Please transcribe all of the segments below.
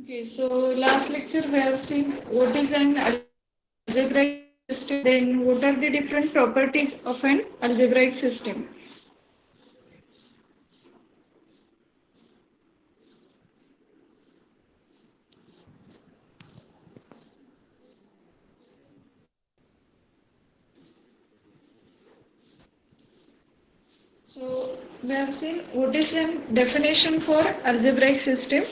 Okay, so last lecture we have seen what is an algebraic system, then what are the different properties of an algebraic system. So we have seen what is an definition for algebraic system.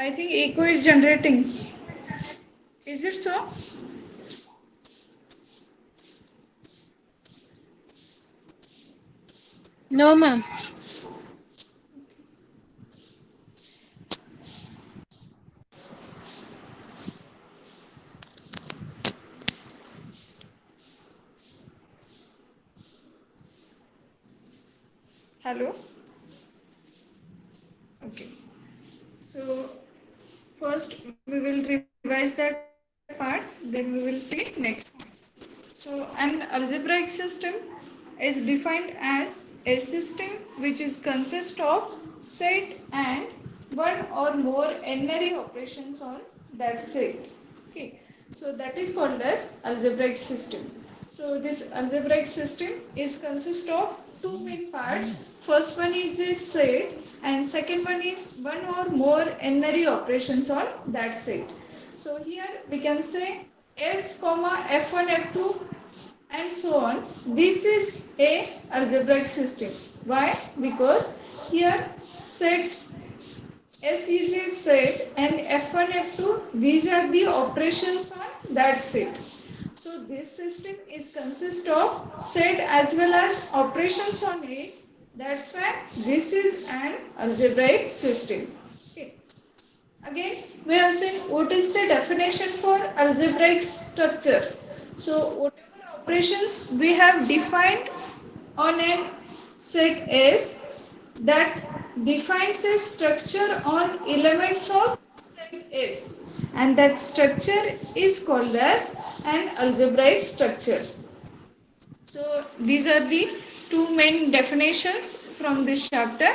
I think echo is generating. Is it so? No, ma'am. Hello? Okay. So first we will revise that part, then we will see next point. So an algebraic system is defined as a system which is consist of set and one or more n-ary operations on that set. Okay. So that is called as algebraic system. So this algebraic system is consist of two main parts. First one is a set and second one is one or more n-ary operations on that set. So here we can say S comma F1 F2 and so on. This is a algebraic system. Why? Because here set S is a set and F1 F2 these are the operations on that set. So this system is consist of set as well as operations on it. That's why this is an algebraic system. Okay. Again, we have seen what is the definition for algebraic structure. So, whatever operations we have defined on a set S that defines a structure on elements of set S, and that structure is called as an algebraic structure. So these are the two main definitions from this chapter,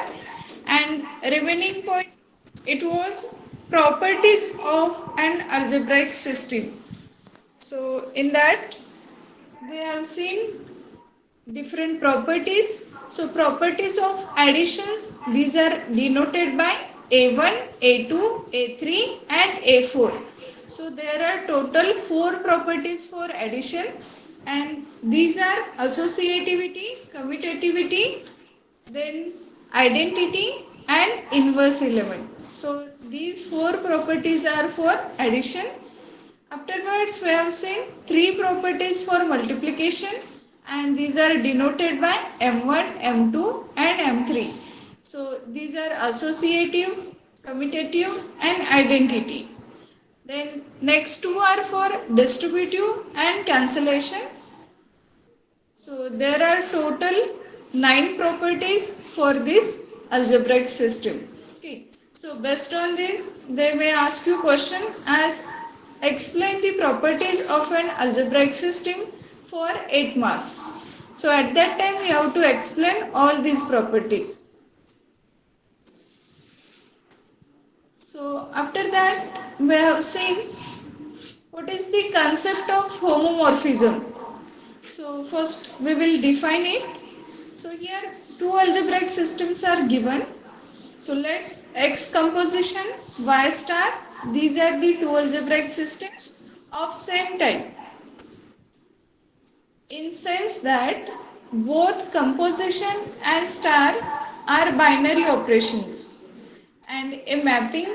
and remaining point it was properties of an algebraic system. So in that we have seen different properties. So properties of additions, these are denoted by A1, A2, A3 and A4. So there are total 4 properties for addition, and these are associativity, commutativity, then identity and inverse element. So these 4 properties are for addition. Afterwards, we have seen 3 properties for multiplication, and these are denoted by M1, M2 and M3. So these are associative, commutative and identity. Then next two are for distributive and cancellation. So there are total 9 properties for this algebraic system. Okay. So based on this, they may ask you question as explain the properties of an algebraic system for 8 marks. So at that time we have to explain all these properties. So after that we have seen what is the concept of homomorphism. So first we will define it. So here two algebraic systems are given. So let X composition, Y star, these are the two algebraic systems of same type. In sense that both composition and star are binary operations, and a mapping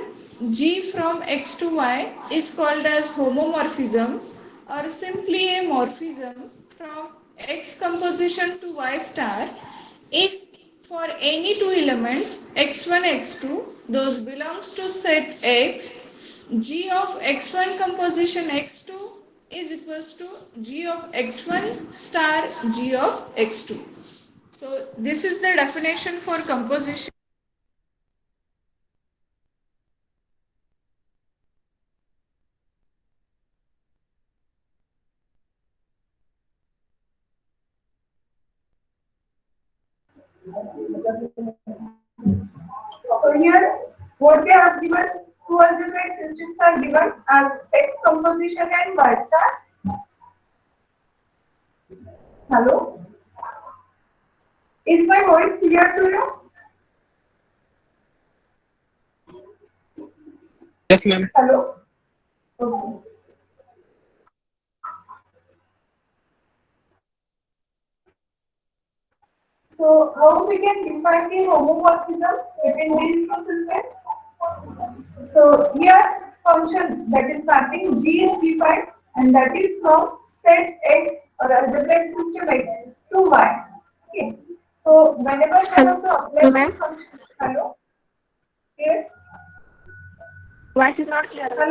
G from X to Y is called as homomorphism, or simply a morphism from X composition to Y star if for any two elements x1 x2 those belongs to set X, G of x1 composition x2 is equals to G of x1 star G of x2. So this is the definition for composition. given, two algebraic systems are given as X composition and Y star. Hello? Is my voice clear to you? Yes, ma'am. Hello? Okay. So how we can define the homomorphism between these two systems? So here function that is mapping G is defined and that is from set X or algebraic system X to Y. Okay. So whenever we have to Hello, apply ma'am. this function, hello, yes, Voice is not clear, ma'am.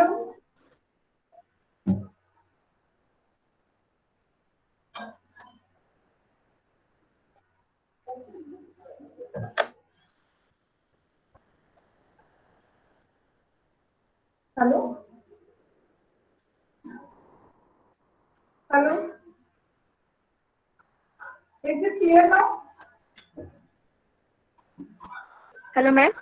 hello, hello, hello. Is it clear now? Hello, ma'am.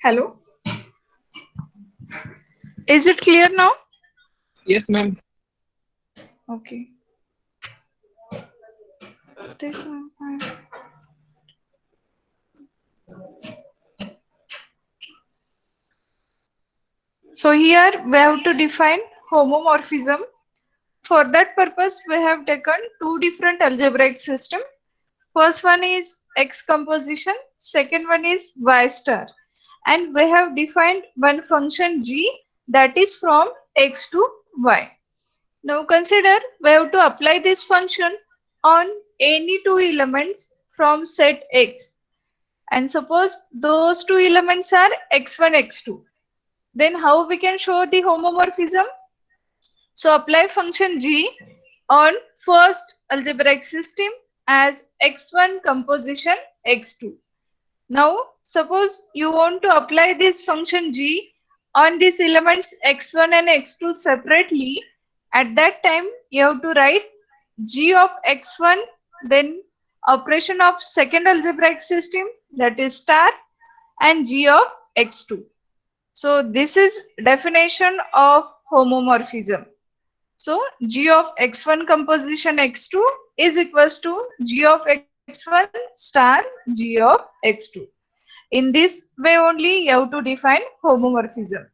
Hello. Is it clear now? Yes, ma'am. Okay. This one. So here we have to define homomorphism. For that purpose, we have taken two different algebraic system. First one is X composition, second one is Y star. And we have defined one function G that is from X to Y. Now consider we have to apply this function on any two elements from set X. And suppose those two elements are X1, X2. Then how we can show the homomorphism? So apply function G on first algebraic system as X1 composition X2. Now suppose you want to apply this function G on these elements X1 and X2 separately. At that time you have to write G of X1, then operation of second algebraic system, that is star, and G of X2. So this is definition of homomorphism. So G of X1 composition X2 is equals to G of X1 star G of X2. in this way only you have to define homomorphism.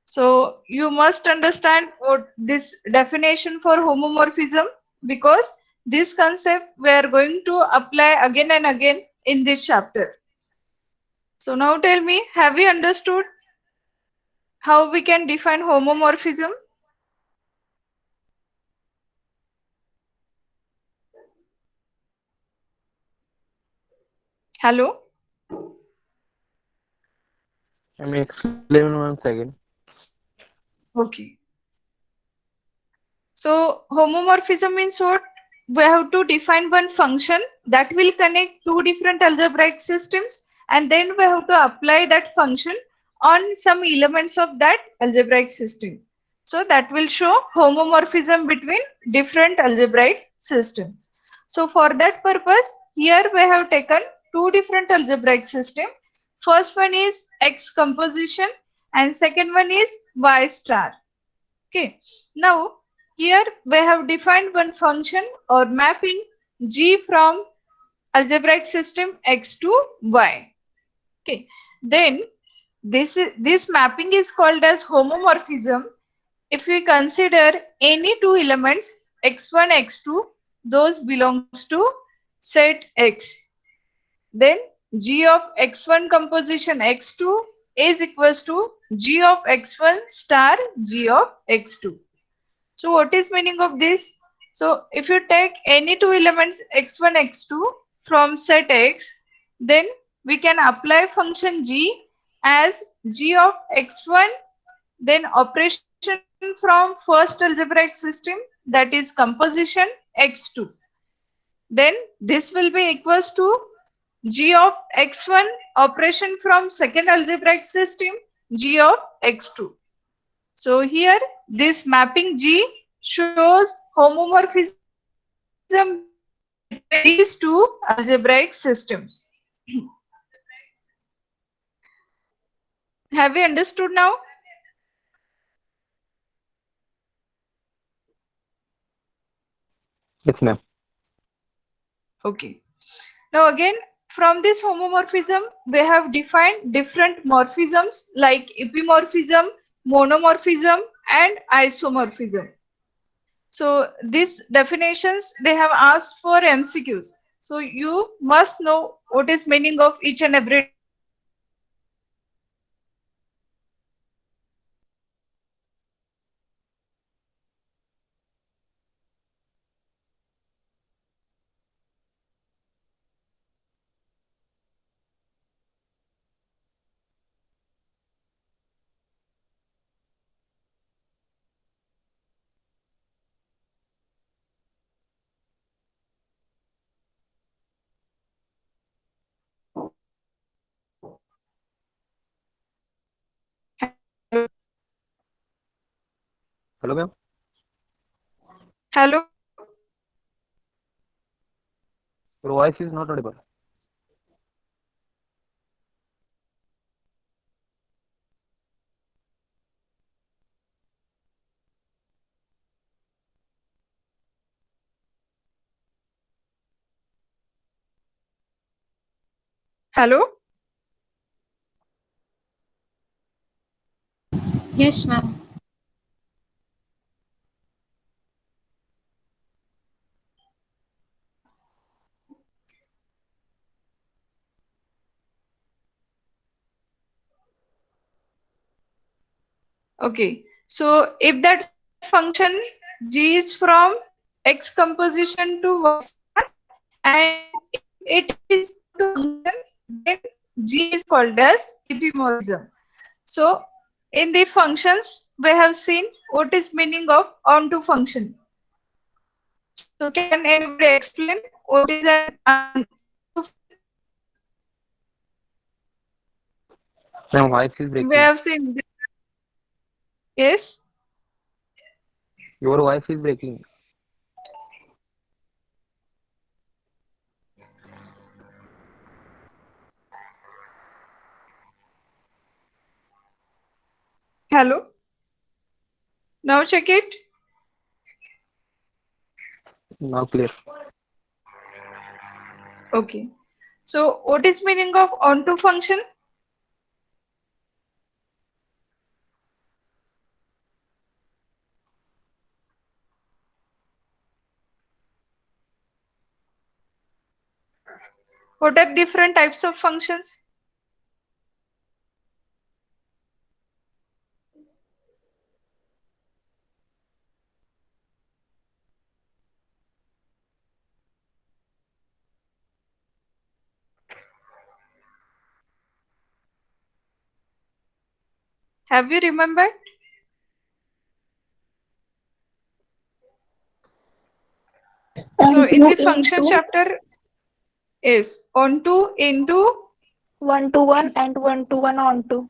So you must understand what this definition for homomorphism, because this concept we are going to apply again and again in this chapter. So now tell me, have you understood how we can define homomorphism? Hello? Let me explain once again. Okay. So homomorphism means what? We have to define one function that will connect two different algebraic systems, and then we have to apply that function on some elements of that algebraic system. So that will show homomorphism between different algebraic systems. So for that purpose, here we have taken two different algebraic systems. First one is X composition and second one is Y star. Okay. Now here we have defined one function or mapping G from algebraic system X to Y. Okay. Then this mapping is called as homomorphism if we consider any two elements x1, x2, those belongs to set X. Then G of x1 composition x2 is equals to G of x1 star G of x2. So what is meaning of this? So if you take any two elements x1, x2 from set X, then we can apply function G as G of x1, then operation from first algebraic system, that is composition x2. Then this will be equals to G of x1 operation from second algebraic system, G of x2. So here this mapping G shows homomorphism between these two algebraic systems. Have we understood now? Yes, ma'am. Okay. Now again, from this homomorphism, we have defined different morphisms like epimorphism, monomorphism, and isomorphism. So these definitions they have asked for MCQs. So you must know what is meaning of each and every. Hello, ma'am. Hello. Your voice is not audible. Hello. Yes, ma'am. Okay. So if that function G is from X composition to Y star, and if it is to function, then G is called as epimorphism. So in the functions, we have seen what is meaning of onto function. So can anybody explain what is an onto function? Ma'am, voice is We breaking. have seen this. Yes. Your voice is breaking. Hello. Now check it. Now clear. Okay. So what is meaning of onto function? What are different types of functions? Have you remembered? So in the function chapter is onto, into, 1-to-1 and 1-to-1 onto.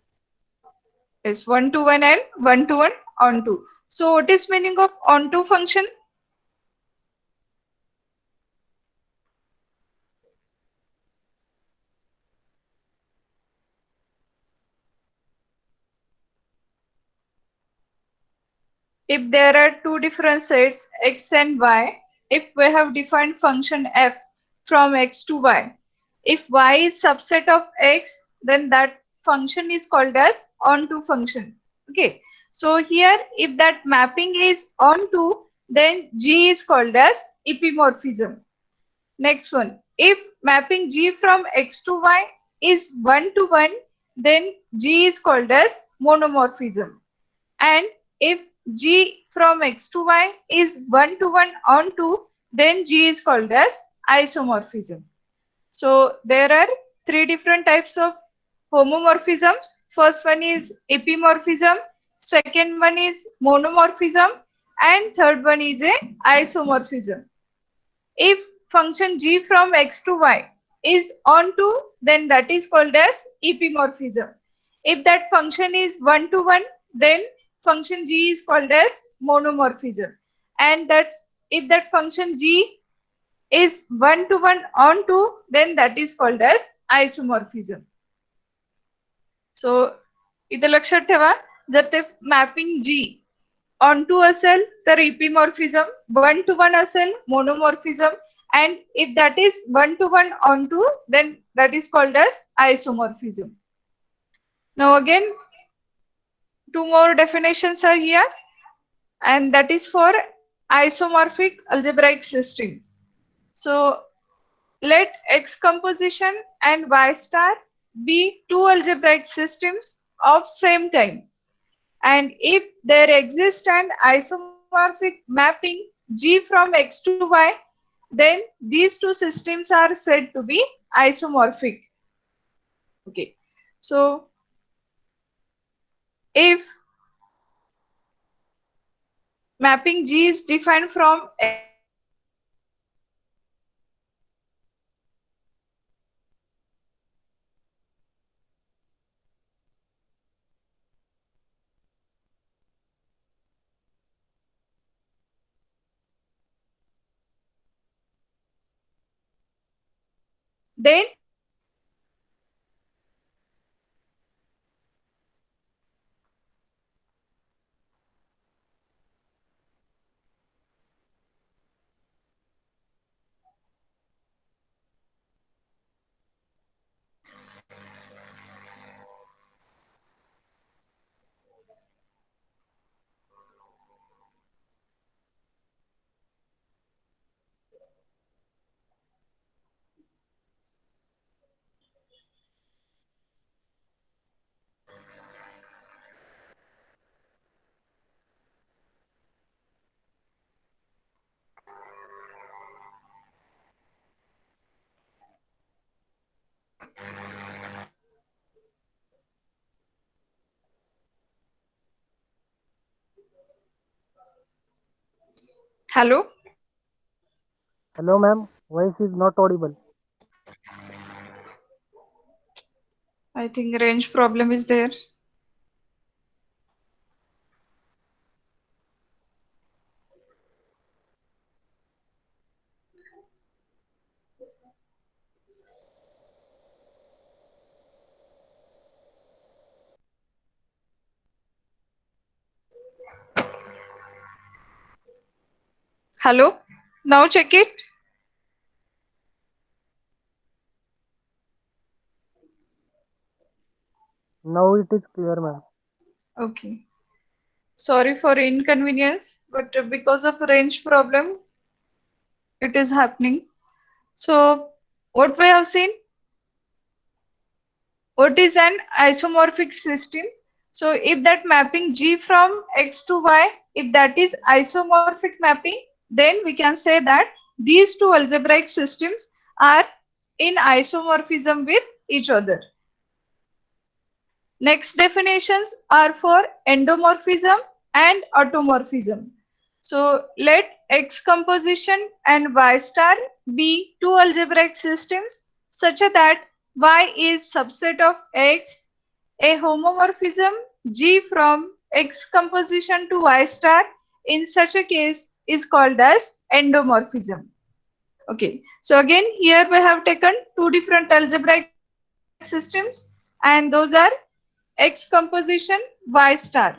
is 1-to-1 and 1-to-1 onto. So what is meaning of onto function? If there are two different sets x and y, if we have defined function f from x to y, if y is subset of x, then that function is called as onto function. Okay. So here, if that mapping is onto, then G is called as epimorphism. Next one, if mapping G from x to y is 1-to-1, then G is called as monomorphism. And if G from x to y is 1-to-1 onto, then G is called as isomorphism. So there are three different types of homomorphisms. First one is epimorphism, second one is monomorphism, and third one is a isomorphism. If function G from x to y is onto, then that is called as epimorphism. If that function is 1-to-1, then function G is called as monomorphism. And that if that function G is 1-to-1 onto, then that is called as isomorphism. So इथे लक्षात ठेवा, जर ते mapping G onto असेल तर epimorphism, 1-to-1 असेल monomorphism, and if that is 1-to-1 onto, then that is called as isomorphism. Now again, two more definitions are here, and that is for isomorphic algebraic system. So let X composition and Y star be two algebraic systems of same time. And if there exists an isomorphic mapping G from X to Y, then these two systems are said to be isomorphic. Okay. So if mapping G is defined from X to Y, then hello. Hello, ma'am. Voice is not audible. I think range problem is there. Hello. Now check it. Now it is clear, ma'am. Okay. Sorry for inconvenience, but because of range problem, it is happening. So what we have seen, what is an isomorphic system? So if that mapping G from X to Y, if that is isomorphic mapping, then we can say that these two algebraic systems are in isomorphism with each other. Next definitions are for endomorphism and automorphism. So let X composition and Y star be two algebraic systems such that Y is subset of X. A homomorphism G from X composition to Y star in such a case is called as endomorphism. Okay, so again here we have taken two different algebraic systems, and those are X composition Y star.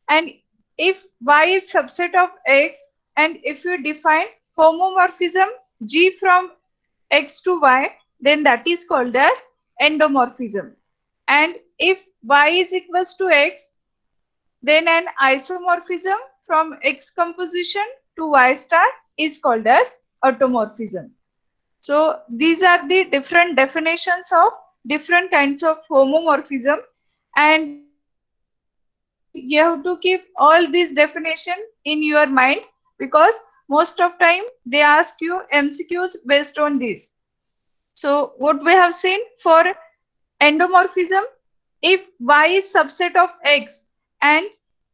And if Y is subset of X, and if you define homomorphism G from X to Y, then that is called as endomorphism. And if Y is equals to X, then an isomorphism from X composition to Y star is called as automorphism. So these are the different definitions of different kinds of homomorphism, and you have to keep all these definition in your mind, because most of time they ask you MCQs based on this. So what we have seen for endomorphism, if Y is subset of X and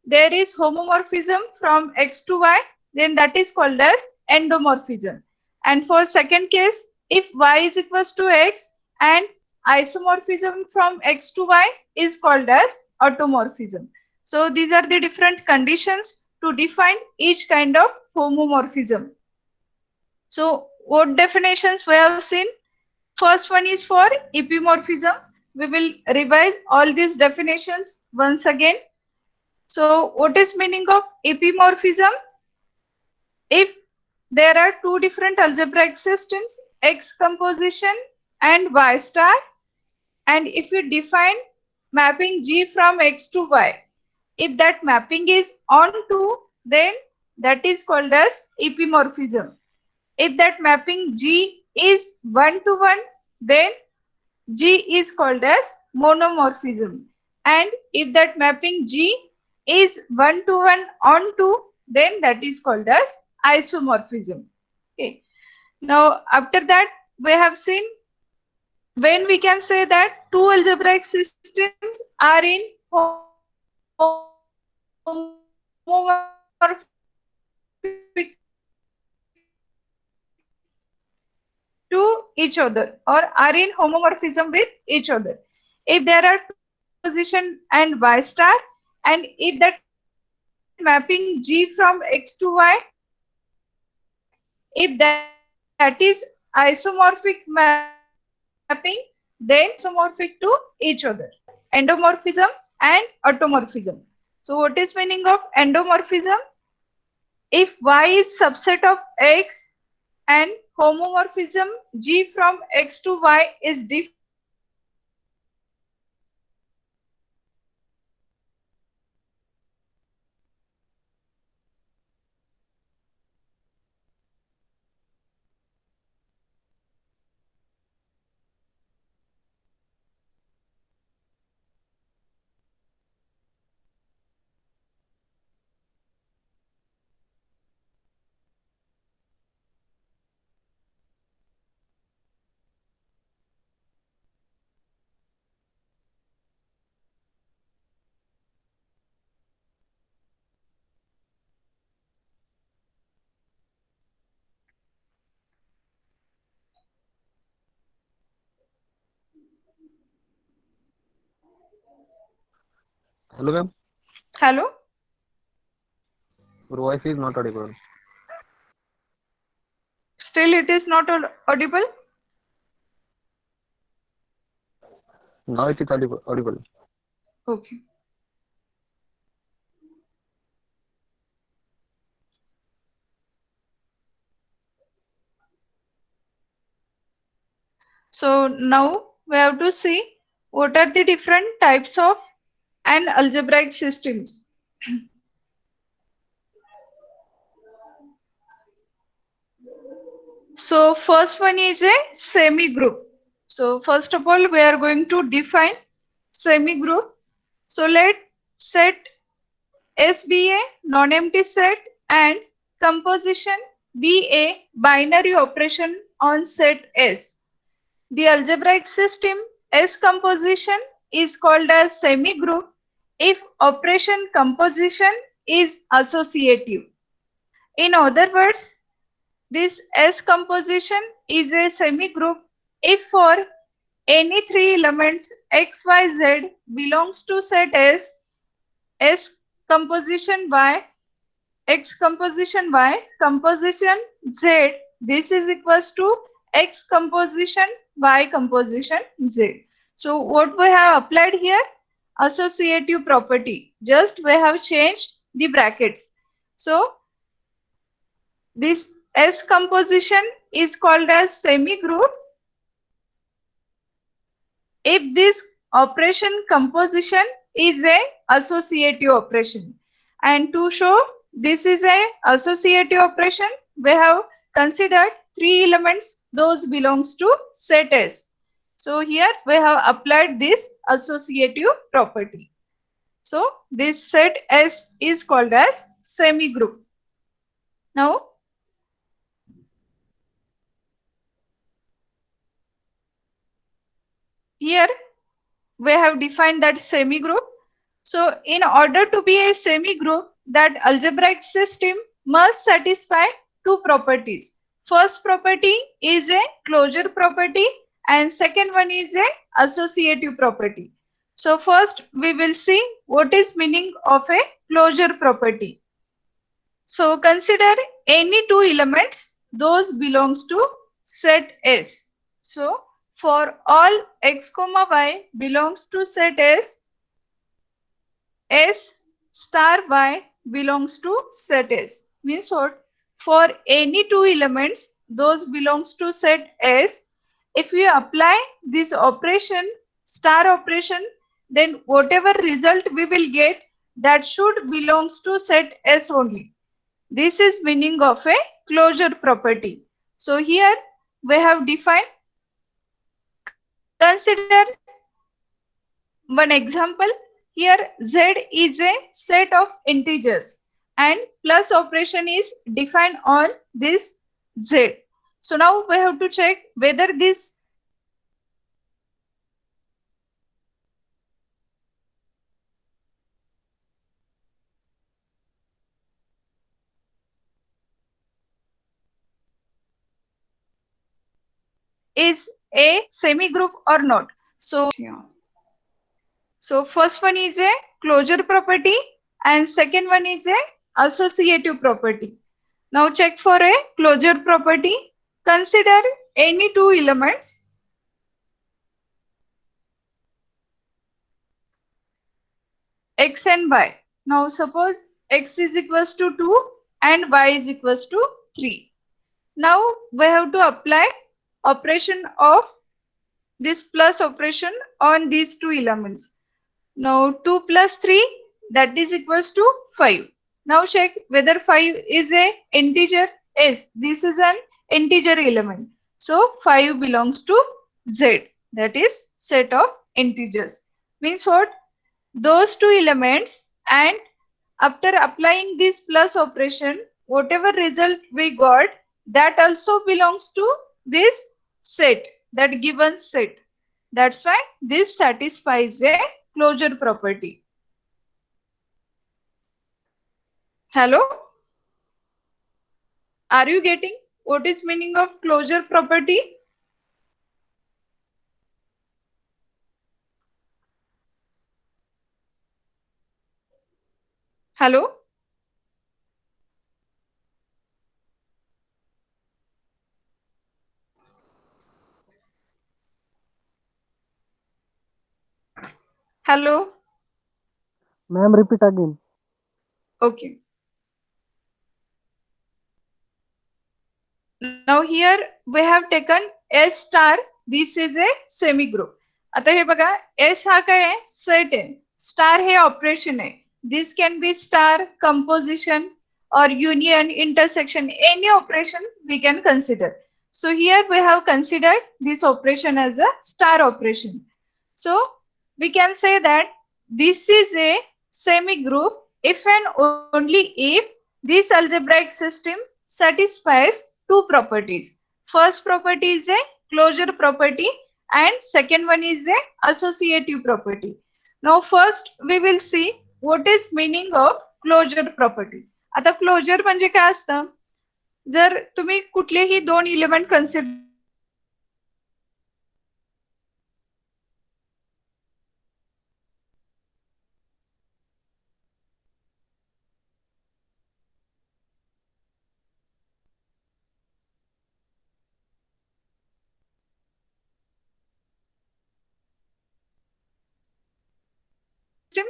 there is homomorphism from X to Y, then that is called as endomorphism. And for second case, if Y is equals to X and isomorphism from X to Y is called as automorphism. So these are the different conditions to define each kind of homomorphism. So what definitions we have seen? First one is for epimorphism. We will revise all these definitions once again. So what is meaning of epimorphism? If there are two different algebraic systems, X composition and Y star, and if you define mapping G from X to Y, if that mapping is onto, then that is called as epimorphism. If that mapping G is 1 to 1, then G is called as monomorphism. And if that mapping G is 1 to 1 onto, then that is called as isomorphism. Okay. Now, after that, we have seen when we can say that two algebraic systems are in homomorphic to each other, or are in homomorphism with each other. If there are two composition and Y star, and if that mapping G from X to Y, if that is isomorphic mapping, then that is called as endomorphism and automorphism. So what is meaning of endomorphism? If Y is subset of X and homomorphism G from X to Y is defined as Hello, ma'am. hello. Your voice is not audible. Still, it is not audible. Now it is audible. Okay. So now we have to see what are the different types of an algebraic systems? So first one is a semi-group. So first of all, we are going to define semi-group. So let set S be a non-empty set and composition be a binary operation on set S. The algebraic system S composition is called as semi-group if operation composition is associative. In other words, this S composition is a semi-group if for any three elements x, y, z belongs to set S, S composition Y, X composition Y, composition Z, this is equals to X composition Y composition Z. So what we have applied here? Associative property. Just we have changed the brackets. So this S composition is called as semi-group if this operation composition is a associative operation. And to show this is a associative operation, we have considered three elements, those belongs to set S. So here we have applied this associative property. So this set S is called as semi-group. Now here we have defined that semi-group. So in order to be a semi-group, that algebraic system must satisfy two properties. First property is a closure property and second one is a associative property. So first we will see what is meaning of a closure property. So consider any two elements, those belongs to set S. So for all x comma y belongs to set S, S star y belongs to set S. Means what? For any two elements, those belongs to set S. If we apply this operation, star operation, then whatever result we will get, that should belongs to set S only. This is meaning of a closure property. So here we have defined. Consider one example. Here Z is a set of integers and plus operation is defined on this Z. So now we have to check whether this is a semi-group or not. So yeah. So first one is a closure property and second one is a associative property. Now check for a closure property. Consider any two elements x and y. Now suppose x is equals to 2 and y is equals to 3. Now we have to apply operation of this plus operation on these two elements. Now 2 plus 3, that is equals to 5. Now check whether 5 is a integer. Yes, this is an integer element. So 5 belongs to Z, that is set of integers. Means what? Those two elements, and after applying this plus operation, whatever result we got, that also belongs to this set, that given set. That's why this satisfies a closure property. Hello? Are you getting what is meaning of closure property? Hello? Hello? Ma'am, repeat again. Okay. Now here we have taken S star. This is a semi-group. आता हे बघा, S हा काय आहे, set आहे, star हे operation आहे. This can be star, composition or union, intersection, any operation we can consider. So here we have considered this operation as a star operation. So we can say that this is a semi-group if and only if this algebraic system satisfies two properties. First property is a closure property and second one is a associative property. Now first we will see what is meaning of closure property. आता closure म्हणजे काय असतं, जर तुम्ही कुठलेही दोन element consider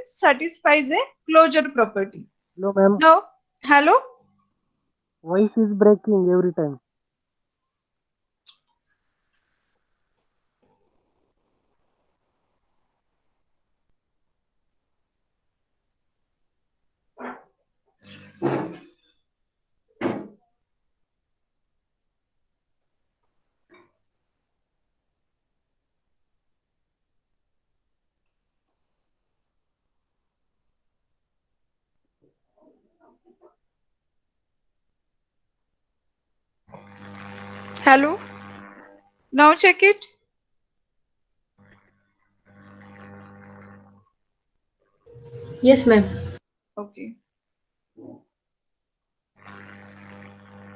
satisfies a closure property. Hello, ma'am. Now, hello. Voice is breaking every time. Hello. Now check it. Yes, ma'am. Okay.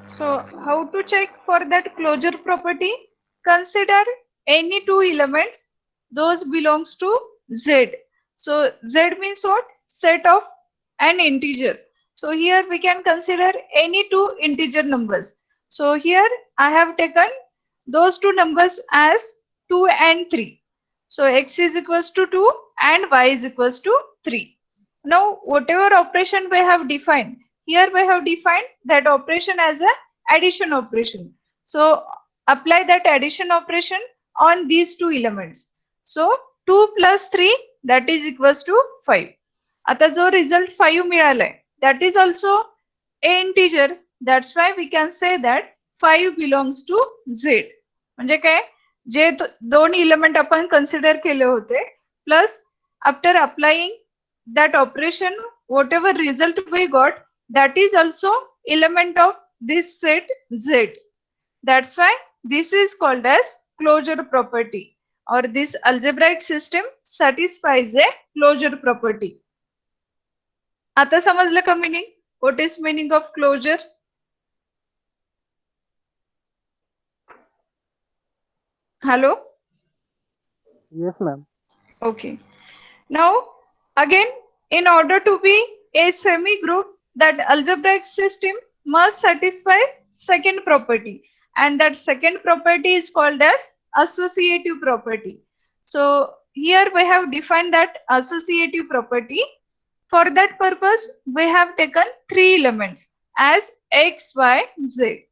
So how to check for that closure property? Consider any two elements, those belongs to Z. So Z means what? Set of an integer. So here we can consider any two integer numbers. So here I have taken those two numbers as 2 and 3. So x is equals to 2 and y is equals to 3. Now whatever operation we have defined, here we have defined that operation as a addition operation. So apply that addition operation on these two elements. So 2 plus 3 that is equals to 5. आता जो result 5 मिळालाय, that is also a integer. That's why we can say that 5 belongs to Z. म्हणजे काय, जे दोन element आपण consider केले होते, plus after applying that operation, whatever result we got, that is also element of this set Z. That's why this is called as closure property, or this algebraic system satisfies a closure property. आता समजलं का meaning? What is meaning of closure? Hello? Yes, ma'am. Okay. Now, again, in order to be a semi-group, that algebraic system must satisfy second property, and that second property is called as associative property. So here we have defined that associative property. For that purpose, we have taken three elements as x, y, z.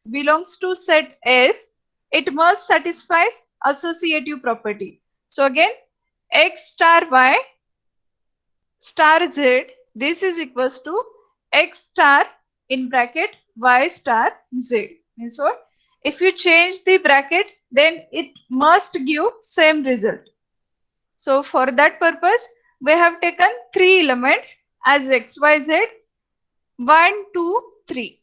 Belongs to set S, it must satisfy associative property. So again, x star y star z, this is equals to x star in bracket y star z. Means what? If you change the bracket, then it must give same result. So for that purpose, we have taken three elements as x, y, z, 1, 2, 3.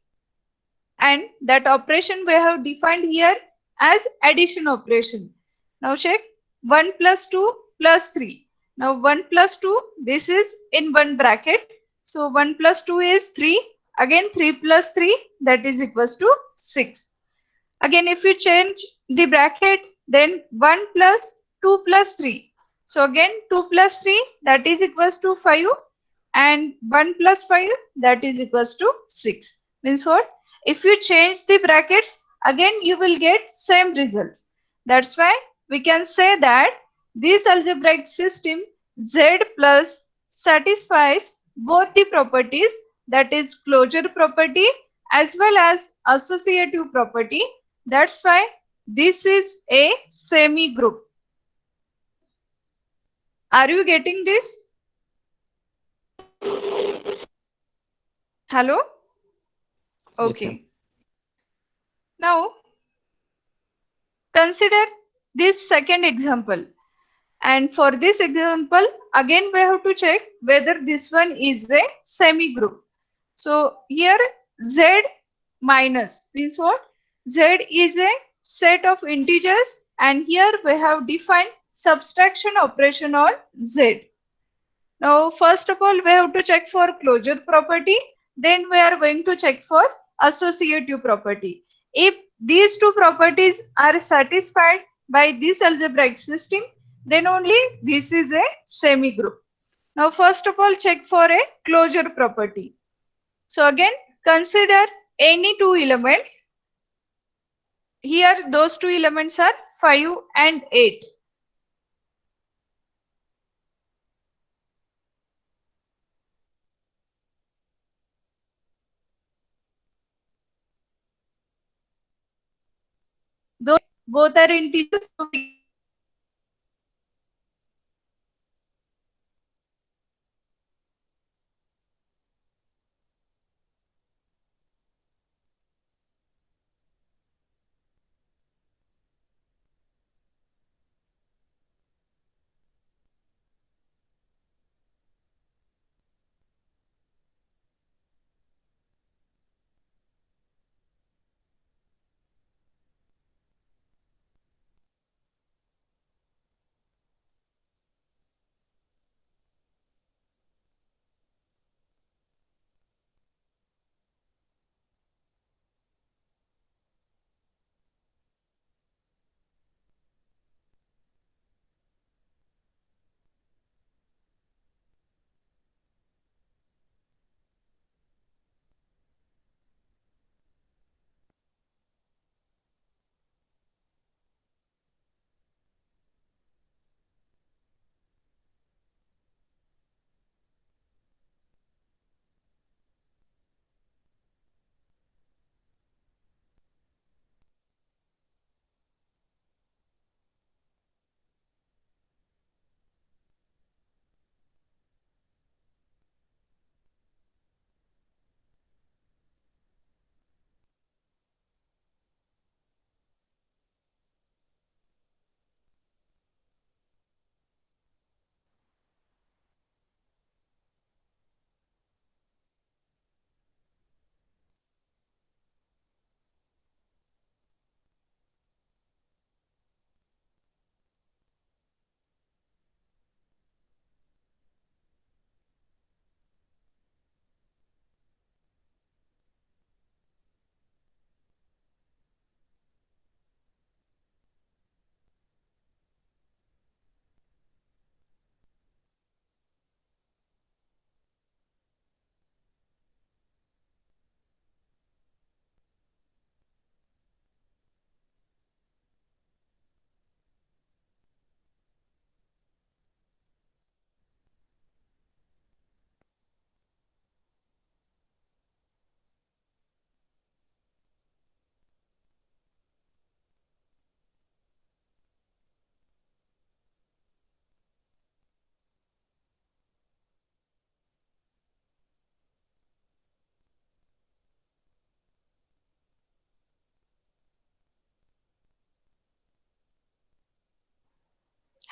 And that operation we have defined here as addition operation. Now check 1 plus 2 plus 3. Now 1 plus 2, this is in one bracket. So 1 plus 2 is 3. Again 3 plus 3, that is equals to 6. Again if you change the bracket, then 1 plus 2 plus 3. So again 2 plus 3, that is equals to 5. And 1 plus 5, that is equals to 6. Means what? If you change the brackets, again you will get same result. That's why we can say that this algebraic system Z plus satisfies both the properties, that is closure property as well as associative property, That's why this is a semi group. Are you getting this? Hello? Okay. Now consider this second example. And for this example, again we have to check whether this one is a semi group. So here Z minus means what? Z is a set of integers, and here we have defined subtraction operation on Z. Now first of all we have to check for closure property, then we are going to check for associative property. If these two properties are satisfied by this algebraic system, then only this is a semi group. Now first of all check for a closure property. So again consider any two elements. Here those two elements are 5 and 8. Though both are integers, so we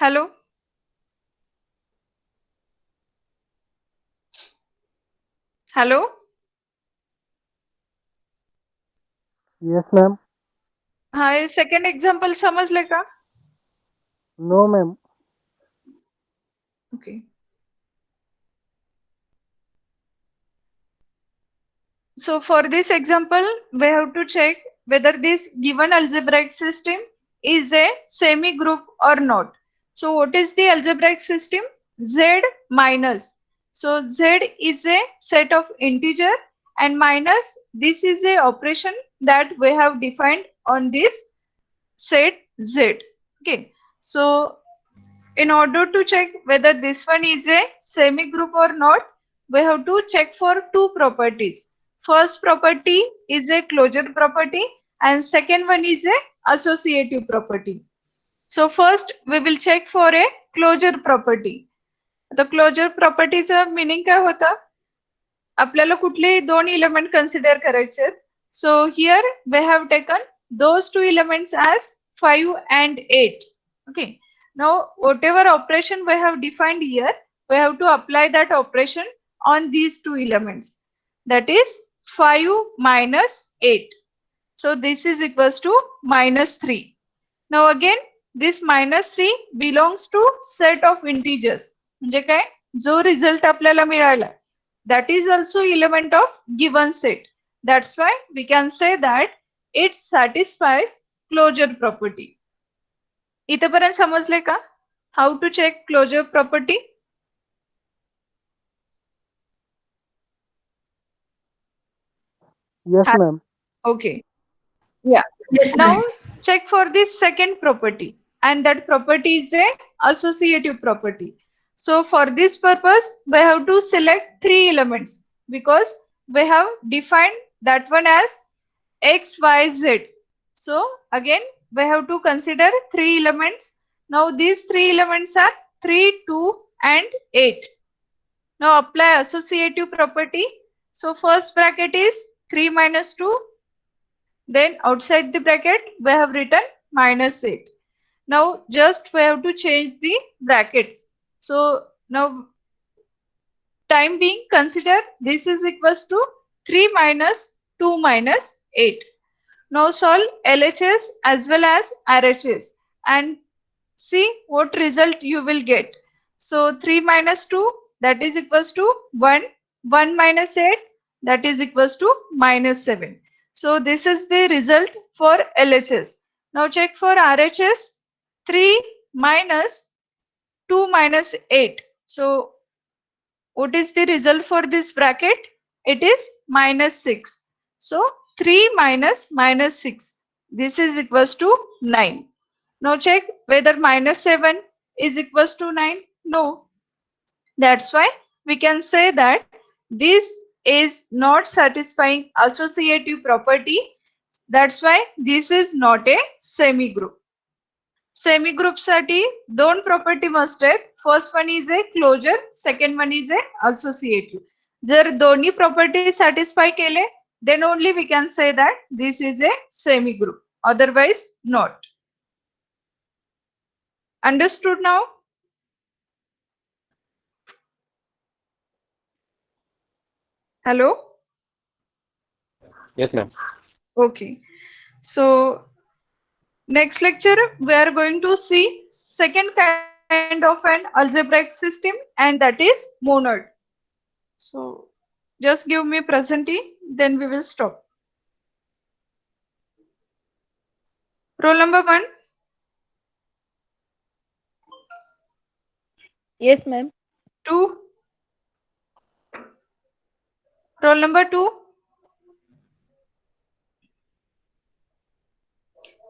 hello. Hello. Yes, ma'am. हाँ second example समझले का? No, ma'am. Okay. So for this example, we have to check whether this given algebraic system is a semi-group or not. So what is the algebraic system? Z minus. So Z is a set of integer, and minus this is a operation that we have defined on this set Z. Okay. So in order to check whether this one is a semi group or not, we have to check for two properties. First property is a closure property, and second one is a associative property. So first we will check for a closure property. The closure propertyचा meaning काय होता? आपल्याला कुठले दोन element consider करायचे आहेत. So here we have taken those two elements as 5 and 8. Okay. Now whatever operation we have defined here, we have to apply that operation on these two elements. That is 5 minus 8. So this is equals to minus 3. Now again this minus 3 belongs to set of integers. म्हणजे काय? जो result आपल्याला मिळाला, that is also element of given set. That's why we can say that it satisfies closure property. इथपर्यंत समजले का? How to check closure property? Yes, ma'am. Okay. Yeah. Yes, Now ma'am. check for this second property, and that property is a associative property. So for this purpose, we have to select three elements because we have defined that one as x, y, z. So again, we have to consider three elements. Now these three elements are 3, 2, and 8. Now apply associative property. So first bracket is 3 minus 2. Then outside the bracket, we have written minus 8. Now just we have to change the brackets. So now time being, consider this is equals to 3 minus 2 minus 8. Now solve LHS as well as RHS and see what result you will get. So 3 minus 2, that is equals to 1. 1 minus 8, that is equals to minus 7. So this is the result for LHS. Now check for RHS. 3 minus 2 minus 8. So what is the result for this bracket? It is minus 6. So 3 minus minus 6. This is equals to 9. Now check whether minus 7 is equals to 9. No. That's why we can say that this is not satisfying associative property. That's why this is not a semi-group. Semi-group साठी दोन property must have. First one is a closure, second one is a associative. जर दोन्ही property satisfy केले, then only we can say that this is a semi-group. Otherwise, not. Understood now? Hello? Yes, ma'am. Okay. So next lecture, we are going to see second kind of an algebraic system, and that is monad. So just give me presentee, then we will stop. Roll number 1. Yes, ma'am. 2. Roll number 2.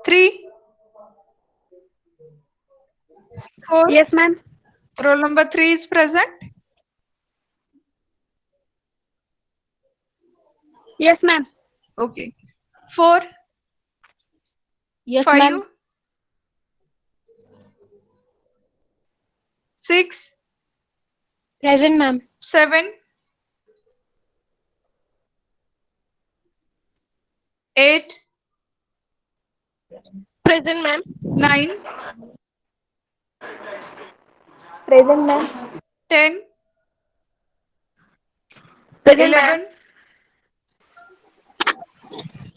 3. 4. Yes, ma'am. Roll number 3 is present. Yes, ma'am. Okay. 4. Yes, 5. ma'am. 6. Present, ma'am. 7. 8. Present, ma'am. 9. Present, ma'am. 10. Present, ma'am. 11.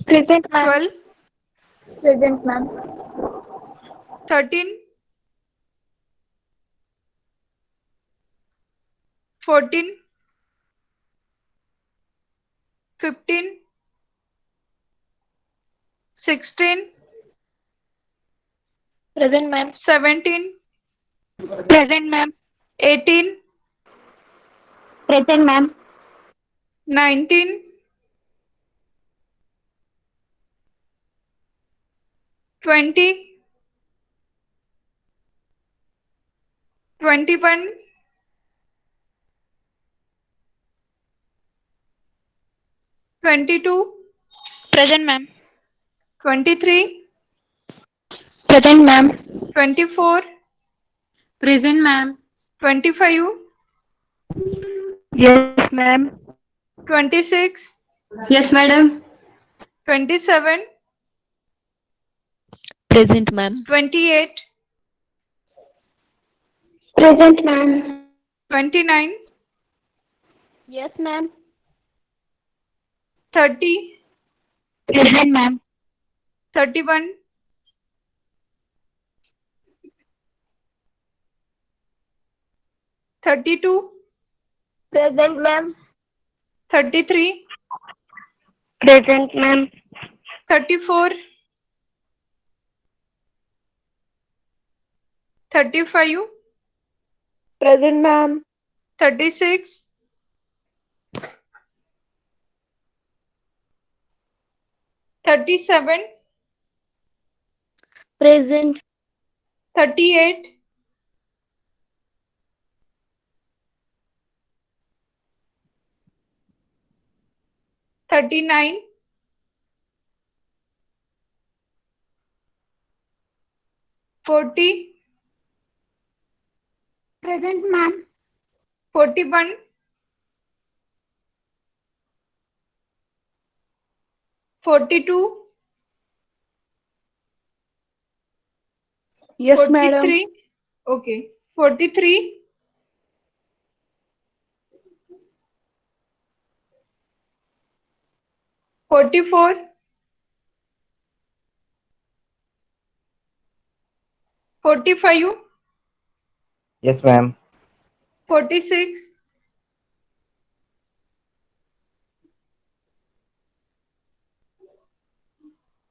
Present, ma'am. 12. Present, ma'am. 13. 14. 15. 16. Present, ma'am. 17. Present, ma'am. 18. Present, ma'am. 19. 20. 21. 22. Present, ma'am. 23, Present, ma'am. 24, Present, ma'am. 25, Yes, ma'am. 26, Yes, madam. 27, Present, ma'am. 28, Present, ma'am. 29, Yes, ma'am. 30, Present, ma'am. 31, 32, Present, ma'am. 33, Present, ma'am. 34, 35, Present, ma'am. 36, 37, Present. 38, 39, 40, Present, ma'am. 41, 42, Yes, madam. 43, okay, 43, 44, 45, Yes, ma'am. 46,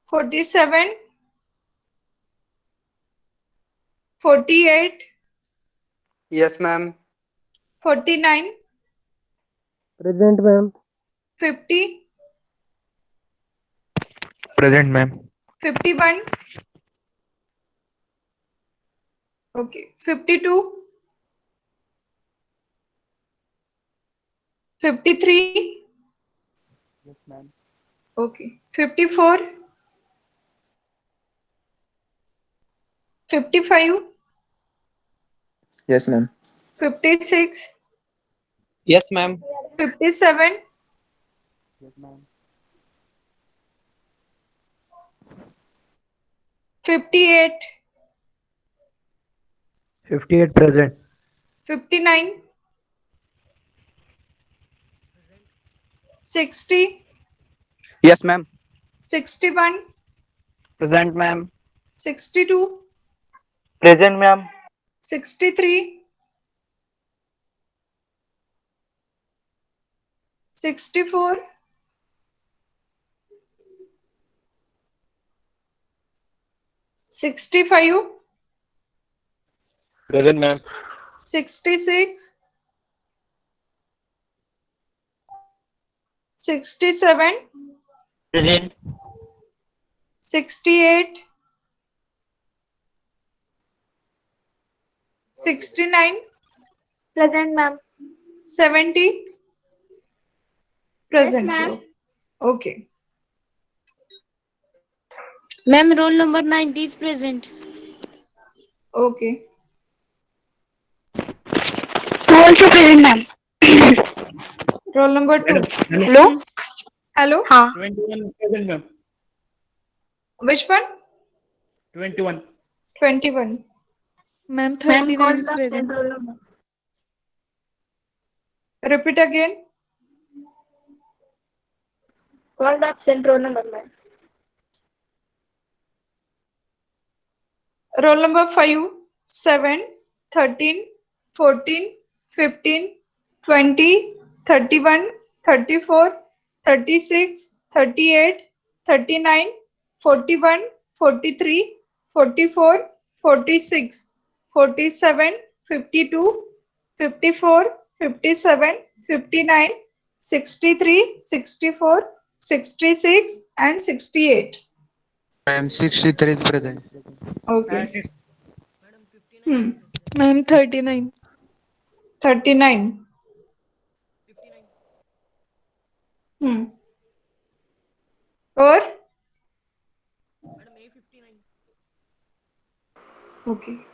47, 48, Yes, ma'am. 49, Present, ma'am. 50, Present, ma'am. 51, okay, 52, 53, Yes, ma'am. okay, 54, 55, Yes, ma'am. 56, Yes, ma'am. 57, Yes, ma'am. 58, 58 present. 59, 60, Yes, ma'am. 61, Present, ma'am. 62, Present, ma'am. 63, 64, 65, Present, ma'am. 66, 67, Present. 68, 69, Present, ma'am. 70, Yes, present. ma'am. Okay. Ma'am, roll number 90 is present. Okay. Who also present, ma'am? Roll number 2. Hello? Hello? Huh. 21 present, ma'am. Which one? 21. 21. Ma'am, Ma'am, 39 call is the present. central number. Repeat again. Call the central number, ma'am. Roll number 5, 7, 13, 14, 15, 20, 31, 34, 36, 38, 39, 41, 43, 44, 46, 47, 52, 54, 57, 59, 63, 64, 66, and 68. Ma'am, 63 is present. Okay. And Hmm. Ma'am, 39. 39. Hmm. Or Okay.